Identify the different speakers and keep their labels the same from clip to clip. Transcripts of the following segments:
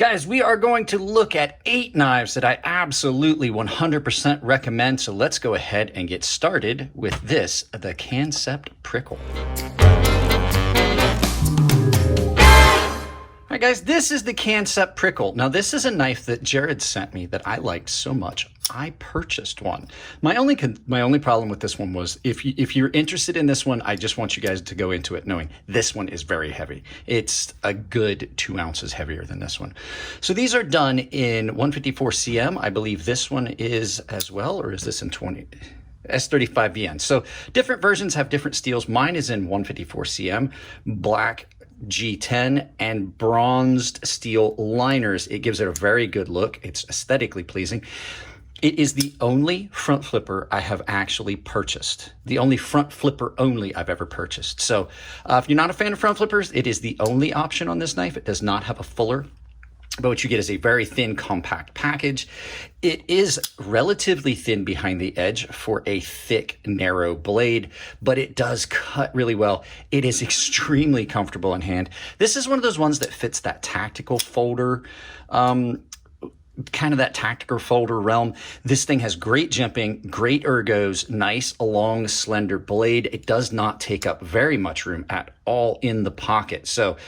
Speaker 1: Guys, we are going to look at 8 knives that I absolutely 100% recommend. So let's go ahead and get started with this, the Kansept Prickle. All right, guys, this is the Kansept Prickle. Now, this is a knife that Jared sent me that I liked so much. I purchased one. My only problem with this one was if you're interested in this one, I just want you guys to go into it knowing this one is very heavy. It's a good 2 ounces heavier than this one. So these are done in 154 cm. I believe this one is as well, or is this in 20? S35VN. So different versions have different steels. Mine is in 154 cm, black G10 and bronzed steel liners. It gives it a very good look. It's aesthetically pleasing. It is the only front flipper I have actually purchased. The only front flipper only I've ever purchased. So if you're not a fan of front flippers, it is the only option on this knife. It does not have a fuller, but what you get is a very thin, compact package. It is relatively thin behind the edge for a thick, narrow blade, but it does cut really well. It is extremely comfortable in hand. This is one of those ones that fits that tactical folder, kind of that tactical folder realm. This thing has great jimping, great ergos, nice, long, slender blade. It does not take up very much room at all in the pocket. So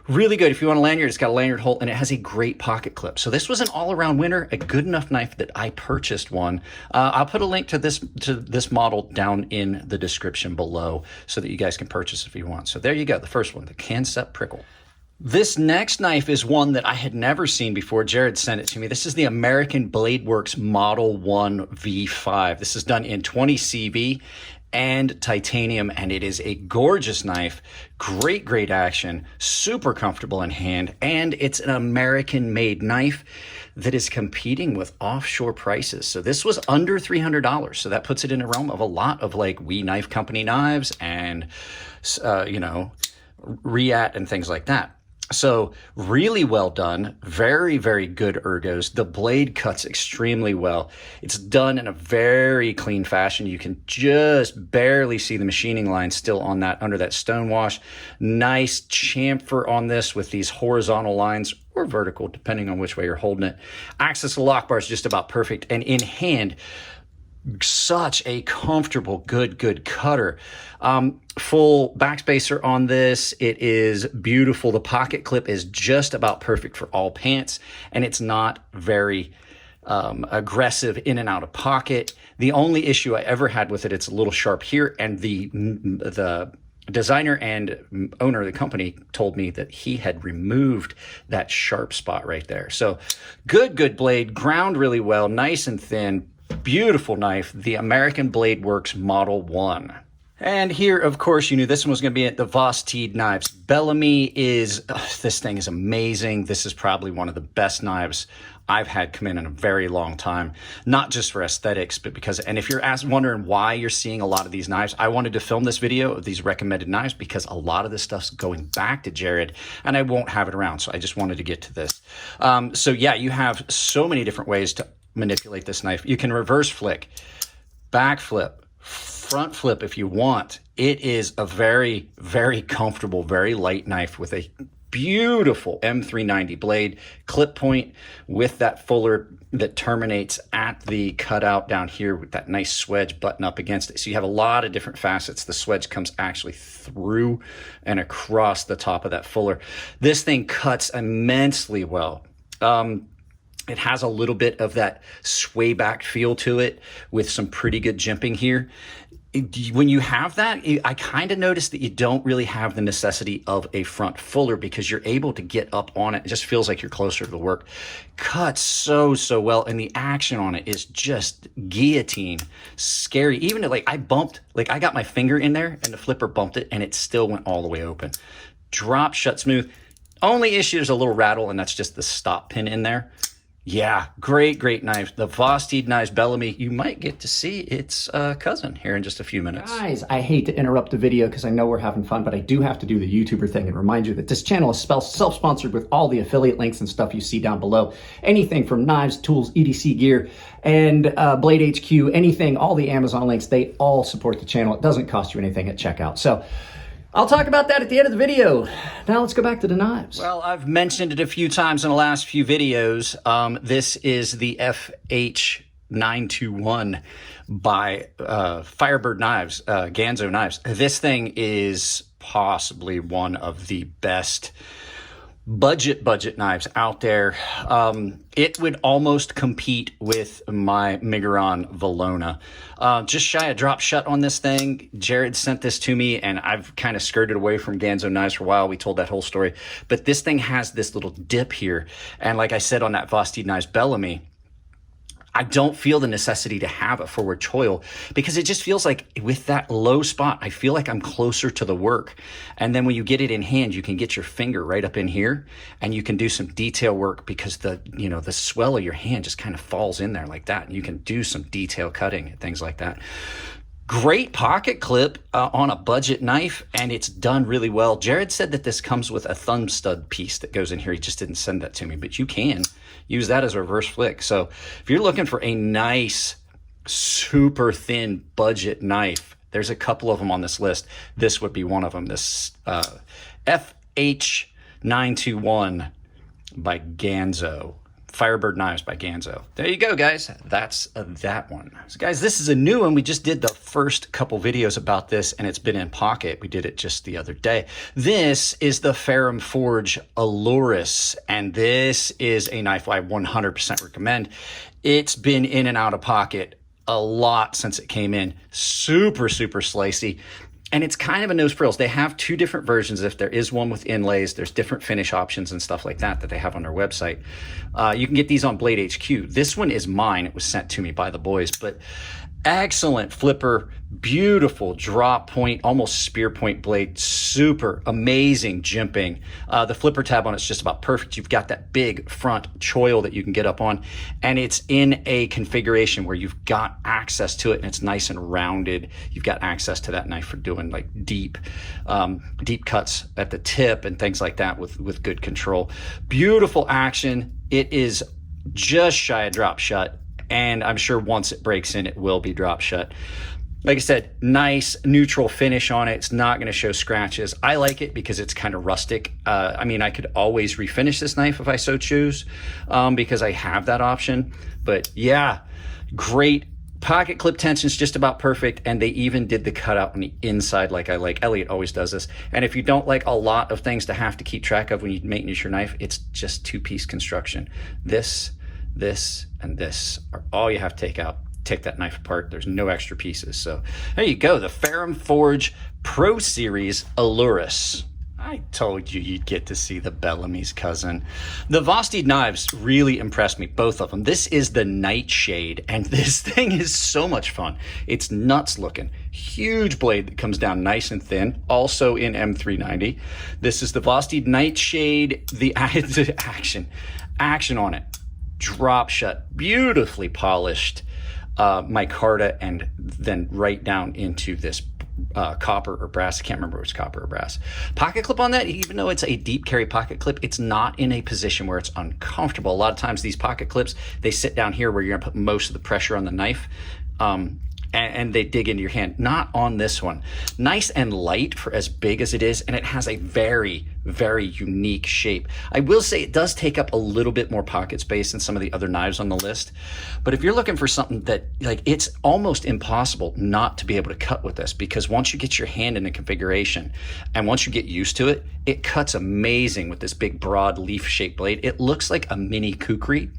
Speaker 1: really good. If you want a lanyard, it's got a lanyard hole and it has a great pocket clip. So this was an all-around winner, a good enough knife that I purchased one. I'll put a link to this model down in the description below so that you guys can purchase if you want. So there you go, the first one, the Kansept Prickle. This next knife is one that I had never seen before. Jared sent it to me. This is the American Blade Works Model 1 V5. This is done in 20 CV and titanium, and it is a gorgeous knife. Great action, super comfortable in hand, and it's an American-made knife that is competing with offshore prices. So this was under $300, so that puts it in a realm of a lot of like We Knife Company knives and, you know, Riat and things like that. So really well done, very good ergos. The blade cuts extremely well. It's done in a very clean fashion. You can just barely see the machining line still on that, under that stone wash. Nice chamfer on this with these horizontal lines, or vertical, depending on which way you're holding it. Access to lock bar is just about perfect, and in hand, such a comfortable, good cutter. Full backspacer on this. It is beautiful. The pocket clip is just about perfect for all pants, and it's not very aggressive in and out of pocket. The only issue I ever had with it, it's a little sharp here, and the designer and owner of the company told me that he had removed that sharp spot right there. So good blade, ground really well, nice and thin. Beautiful knife, the American Blade Works Model 1. And here, of course, you knew this one was going to be at the Vosteed knives. Bellamy is, this thing is amazing. This is probably one of the best knives I've had come in a very long time, not just for aesthetics, but because, and if you're wondering why you're seeing a lot of these knives, I wanted to film this video of these recommended knives because a lot of this stuff's going back to Jared and I won't have it around. So I just wanted to get to this. So yeah, you have so many different ways to manipulate this knife. You can reverse flick, back flip, front flip if you want. It is a very comfortable, very light knife with a beautiful M390 blade, clip point with that fuller that terminates at the cutout down here with that nice swedge button up against it. So you have a lot of different facets. The swedge comes actually through and across the top of that fuller. This thing cuts immensely well. It has a little bit of that sway back feel to it with some pretty good jimping here. When you have that, I kind of noticed that you don't really have the necessity of a front fuller because you're able to get up on it. It just feels like you're closer to the work. Cuts so well, and the action on it is just guillotine, scary. Even like I got my finger in there and the flipper bumped it and it still went all the way open. Drop shut smooth. Only issue is a little rattle, and that's just the stop pin in there. Yeah, great knife. The Vosteed knives, Bellamy. You might get to see its cousin here in just a few minutes.
Speaker 2: Guys, I hate to interrupt the video because I know we're having fun, but I do have to do the YouTuber thing and remind you that this channel is self-sponsored with all the affiliate links and stuff you see down below. Anything from knives, tools, EDC gear, and Blade HQ, anything, all the Amazon links, they all support the channel. It doesn't cost you anything at checkout. So I'll talk about that at the end of the video. Now let's go back to the knives.
Speaker 1: Well, I've mentioned it a few times in the last few videos. This is the FH921 by Firebird Knives, Ganzo Knives. This thing is possibly one of the best budget knives out there. It would almost compete with my Miguron Valona. Just shy of drop shut on this thing. Jared sent this to me and I've kind of skirted away from Ganzo knives for a while. We told that whole story, but this thing has this little dip here. And like I said on that Vosteed Knives Bellamy, I don't feel the necessity to have a forward choil because it just feels like with that low spot, I feel like I'm closer to the work. And then when you get it in hand, you can get your finger right up in here and you can do some detail work because the swell of your hand just kind of falls in there like that. And you can do some detail cutting and things like that. Great pocket clip on a budget knife, and it's done really well. Jared said that this comes with a thumb stud piece that goes in here. He just didn't send that to me, but you can use that as a reverse flick. So if you're looking for a nice, super thin budget knife, there's a couple of them on this list. This would be one of them. This FH921 by Ganzo. Firebird Knives by Ganzo. There you go, guys. That's that one. So, guys, this is a new one. We just did the first couple videos about this, and it's been in pocket. We did it just the other day. This is the Ferrum Forge ALLURUS, and this is a knife I 100% recommend. It's been in and out of pocket a lot since it came in. Super, super slicey. And it's kind of a nose frills. They have two different versions. If there is one with inlays, there's different finish options and stuff like that that they have on their website. You can get these on Blade HQ. This one is mine. It was sent to me by the boys, but excellent flipper, beautiful drop point, almost spear point blade, super amazing jimping. The flipper tab on it's just about perfect. You've got that big front choil that you can get up on, and it's in a configuration where you've got access to it and it's nice and rounded. You've got access to that knife for doing like deep cuts at the tip and things like that with good control. Beautiful action. It is just shy of drop shut, and I'm sure once it breaks in, it will be drop shut. Like I said, nice neutral finish on it. It's not going to show scratches. I like it because it's kind of rustic. I mean, I could always refinish this knife if I so choose, because I have that option. But yeah, great. Pocket clip tension's just about perfect, and they even did the cutout on the inside like I like. Elliot always does this. And if you don't like a lot of things to have to keep track of when you maintenance your knife, it's just two-piece construction. This, and this are all you have to take out. Take that knife apart. There's no extra pieces. So there you go. The Ferrum Forge Pro Series ALLURUS. I told you you'd get to see the Bellamy's cousin. The Vosteed knives really impressed me, both of them. This is the Nightshade, and this thing is so much fun. It's nuts looking. Huge blade that comes down nice and thin, also in M390. This is the Vosteed Nightshade. The action on it. Drop shut, beautifully polished micarta, and then right down into this copper or brass. I can't remember if it's copper or brass. Pocket clip on that, even though it's a deep carry pocket clip, it's not in a position where it's uncomfortable. A lot of times these pocket clips, they sit down here where you're gonna put most of the pressure on the knife. And they dig into your hand. Not on this one. Nice and light for as big as it is, and it has a very, very unique shape. I will say it does take up a little bit more pocket space than some of the other knives on the list, but if you're looking for something that, like, it's almost impossible not to be able to cut with this, because once you get your hand in a configuration and once you get used to it, it cuts amazing with this big broad leaf-shaped blade. It looks like a mini kukri.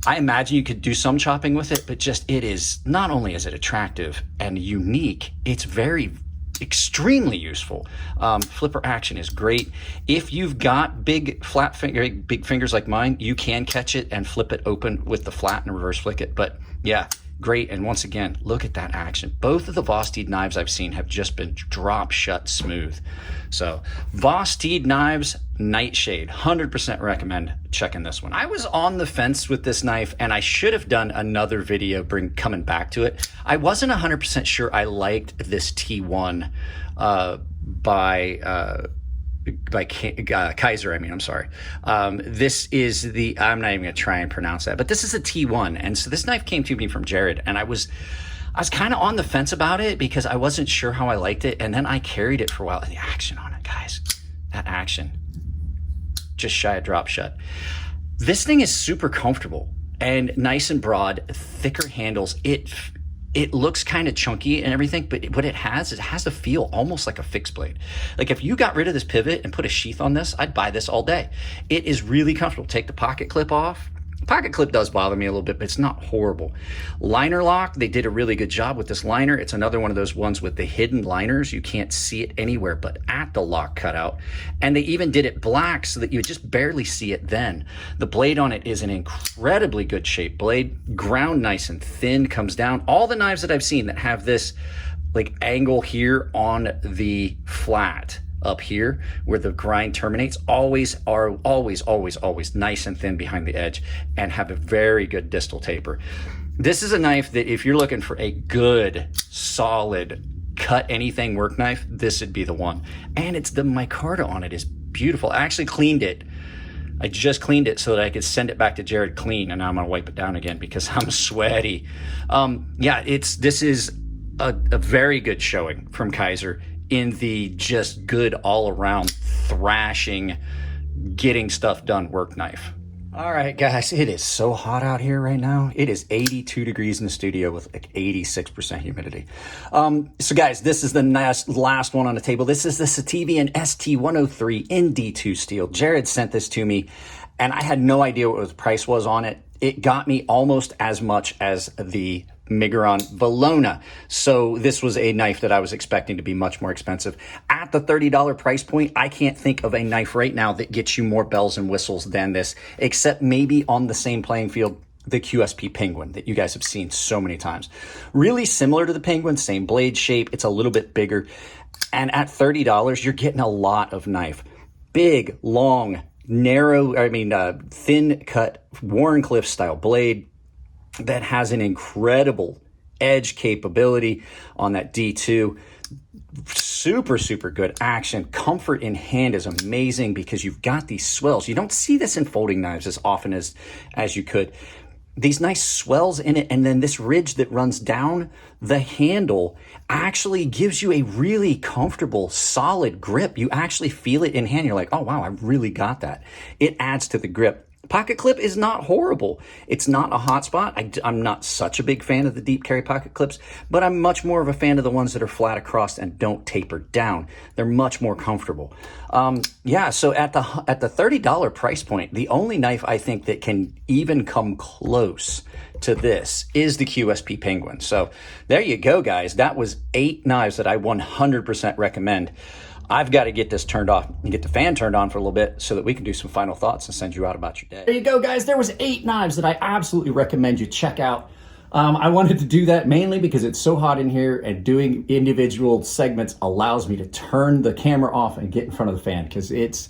Speaker 1: I imagine you could do some chopping with it, but just it is, not only is it attractive and unique, it's very, extremely useful. Flipper action is great. If you've got big fingers like mine, you can catch it and flip it open with the flat and reverse flick it. But yeah, great. And once again, look at that action. Both of the Vosteed knives I've seen have just been drop shut smooth. So Vosteed knives, Nightshade, 100% recommend checking this one. I was on the fence with this knife, and I should have done another video coming back to it. I wasn't 100% sure I liked this T1 by Kizer, I'm sorry. This is I'm not even gonna try and pronounce that, but this is a T1. And so this knife came to me from Jared, and I was kind of on the fence about it because I wasn't sure how I liked it. And then I carried it for a while. The action on it, guys, that action, just shy of drop shut. This thing is super comfortable and nice and broad, thicker handles. It looks kind of chunky and everything, but what it has a feel almost like a fixed blade. Like if you got rid of this pivot and put a sheath on this, I'd buy this all day. It is really comfortable. Take the pocket clip off. Pocket clip does bother me a little bit, but it's not horrible. Liner lock, they did a really good job with this liner. It's another one of those ones with the hidden liners. You can't see it anywhere but at the lock cutout. And they even did it black so that you just barely see it then. The blade on it is an incredibly good shape blade. Ground nice and thin, comes down. All the knives that I've seen that have this like angle here on the flat up here where the grind terminates always nice and thin behind the edge and have a very good distal taper. This is a knife that if you're looking for a good solid cut anything work knife, this would be the one. And it's the micarta on it is beautiful. I actually cleaned it. I just cleaned it so that I could send it back to Jared clean, and now I'm gonna wipe it down again because I'm sweaty. Yeah, this is a very good showing from Kizer in the just good all-around thrashing, getting stuff done work knife. All right, guys, it is so hot out here right now. It is 82 degrees in the studio with like 86% humidity. So guys, this is the last one on the table. This is the Sativian ST103 in D2 steel. Jared sent this to me, and I had no idea what the price was on it. It got me almost as much as the Miguron Valona. So this was a knife that I was expecting to be much more expensive. At the $30 price point, I can't think of a knife right now that gets you more bells and whistles than this, except maybe on the same playing field, the QSP Penguin that you guys have seen so many times. Really similar to the Penguin, same blade shape. It's a little bit bigger. And at $30, you're getting a lot of knife. Big, long, narrow, thin cut Warncliffe style blade that has an incredible edge capability on that D2. Super good action. Comfort in hand is amazing because you've got these swells. You don't see this in folding knives as often as you could. These nice swells in it, and then this ridge that runs down the handle actually gives you a really comfortable, solid grip. You actually feel it in hand. You're like, oh wow, I really got that. It adds to the grip. Pocket clip is not horrible. It's not a hot spot. I'm not such a big fan of the deep carry pocket clips, but I'm much more of a fan of the ones that are flat across and don't taper down. They're much more comfortable. Yeah, so at the $30 price point, the only knife I think that can even come close to this is the QSP Penguin. So there you go, guys. That was 8 knives that I 100% recommend. I've got to get this turned off and get the fan turned on for a little bit so that we can do some final thoughts and send you out about your day.
Speaker 2: There you go, guys. There was 8 knives that I absolutely recommend you check out. I wanted to do that mainly because it's so hot in here, and doing individual segments allows me to turn the camera off and get in front of the fan because it's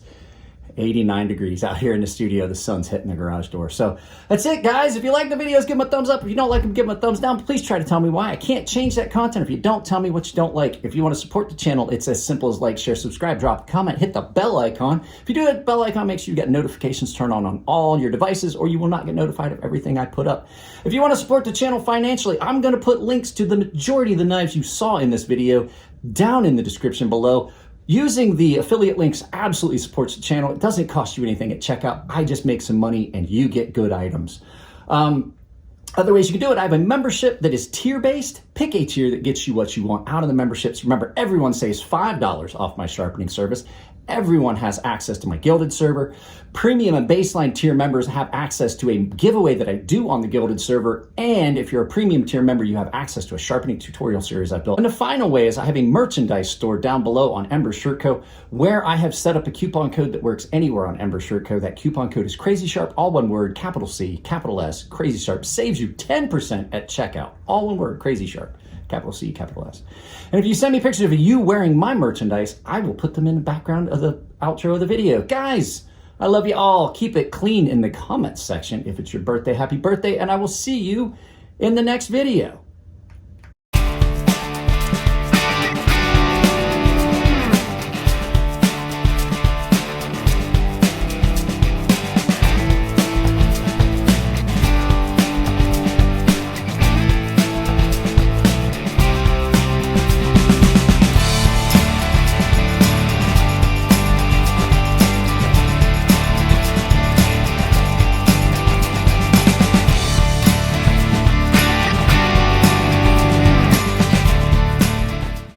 Speaker 2: 89 degrees out here in the studio. The sun's hitting the garage door. So that's it, guys. If you like the videos, give them a thumbs up. If you don't like them, give them a thumbs down. Please try to tell me why. I can't change that content if you don't tell me what you don't like. If you want to support the channel, it's as simple as like, share, subscribe, drop a comment, hit the bell icon. If you do that bell icon, make sure you get notifications turned on all your devices, or you will not get notified of everything I put up. If you want to support the channel financially, I'm going to put links to the majority of the knives you saw in this video down in the description below. Using the affiliate links absolutely supports the channel. It doesn't cost you anything at checkout. I just make some money and you get good items. Other ways you can do it, I have a membership that is tier-based. Pick a tier that gets you what you want out of the memberships. Remember, everyone saves $5 off my sharpening service. Everyone has access to my Gilded server. Premium and baseline tier members have access to a giveaway that I do on the Gilded server. And if you're a premium tier member, you have access to a sharpening tutorial series I've built. And the final way is I have a merchandise store down below on Ember Shirt Co., where I have set up a coupon code that works anywhere on Ember Shirt Co. That coupon code is CrazySharp, all one word, capital C, capital S, CrazySharp. Saves you 10% at checkout. All one word, CrazySharp. Capital C, capital S. And if you send me pictures of you wearing my merchandise, I will put them in the background of the outro of the video. Guys, I love you all. Keep it clean in the comments section. If it's your birthday, happy birthday, and I will see you in the next video.